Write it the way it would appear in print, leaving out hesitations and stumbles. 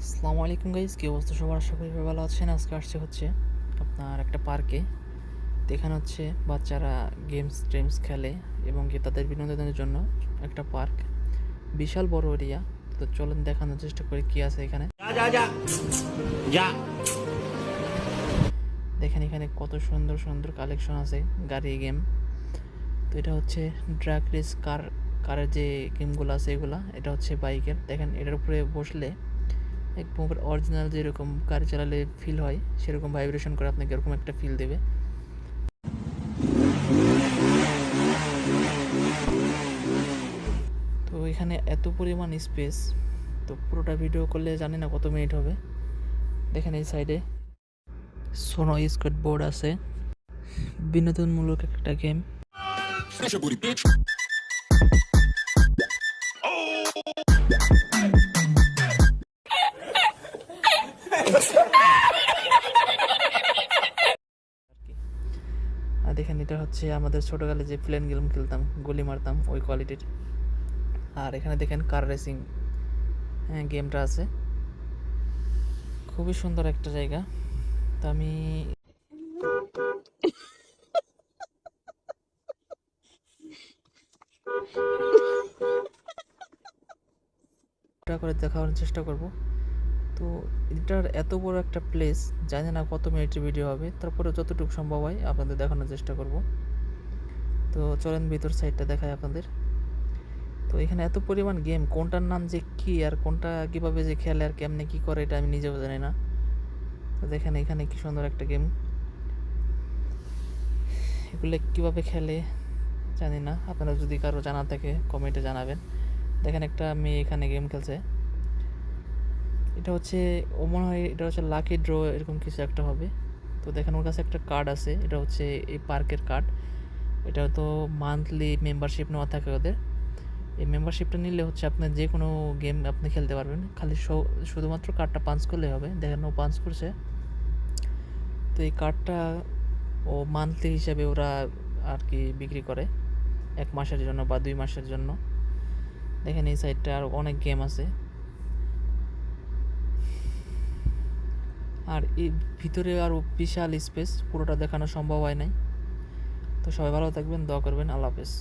আসসালামু আলাইকুম গাইস, কী অবস্থা সবার? আশা করি ভালো আছেন। আজকে আসছে হচ্ছে আপনার একটা পার্কে। তো এখানে হচ্ছে বাচ্চারা গেমস টেমস খেলে এবং কি তাদের বিনোদনের জন্য একটা পার্ক, বিশাল বড় এরিয়া। তো চলেন দেখানোর চেষ্টা করি কি আছে এখানে। যা দেখেন এখানে কত সুন্দর সুন্দর কালেকশন আছে গাড়ি গেম। তো এটা হচ্ছে ড্রাগ রেস কারের যে গেমগুলো আছে এগুলা। এটা হচ্ছে বাইকের। দেখেন এটার উপরে বসলে একদম অরিজিনাল যেরকম গাড়ি চালালে ফিল হয় সেরকম ভাইব্রেশন করে আপনাকে এরকম একটা ফিল দেবে। তো এখানে এত পরিমাণ স্পেস, তো পুরোটা ভিডিও করলে জানি না কত মিনিট হবে। দেখেন এই সাইডে সোনো স্কেট বোর্ড আছে, বিনোদনমূলক একটা game. Smash your booty, bitch. আর দেখেন এটা হচ্ছে আমাদের ছোটোকালে যে প্লেন গেম খেলতাম, গুলি মারতাম, ওই কোয়ালিটির। আর এখানে দেখেন কার রেসিং, হ্যাঁ গেমটা আছে। খুবই সুন্দর একটা জায়গা। তো আমি করে দেখানোর চেষ্টা করব। তো এটার এত বড় একটা প্লেস, জানি না কত মিনিটের ভিডিও হবে, তারপরে যতটুকু সম্ভব হয় আপনাদের দেখানোর চেষ্টা করব। তো চলেন ভিতর সাইডটা দেখায় আপনাদের। তো এখানে এত পরিমাণ গেম, কোনটার নাম যে কী আর কোনটা কীভাবে যে খেলে আর কেমনে কী করে এটা আমি নিজেও জানি না। তো দেখেন এখানে কি সুন্দর একটা গেম, এগুলো কীভাবে খেলে জানি না। আপনারা যদি কারো জানা থাকে কমেন্টে জানাবেন। দেখেন একটা মেয়ে এখানে গেম খেলছে। এটা হচ্ছে, ও মনে হয় এটা হচ্ছে লাকি ড্র এরকম কিছু একটা হবে। তো দেখেন ওর কাছে একটা কার্ড আছে, এটা হচ্ছে এই পার্কের কার্ড। এটা তো মান্থলি মেম্বারশিপ নেওয়া থাকে ওদের। এই মেম্বারশিপটা নিলে হচ্ছে আপনার যে কোনো গেম আপনি খেলতে পারবেন, খালি শুধুমাত্র কার্ডটা পাঞ্চ করলে হবে। দেখেন ও পাঞ্চ করছে। তো এই কার্ডটা ও মান্থলি হিসাবে ওরা আর কি বিক্রি করে, 1 মাসের জন্য বা 2 মাসের জন্য। দেখেন এই সাইডটা আর অনেক গেম আছে। আর এই ভিতরে আরও বিশাল স্পেস, পুরোটা দেখানো সম্ভব হয় নাই। তো সবাই ভালো থাকবেন, দোয়া করবেন। আল্লাহ হাফেজ।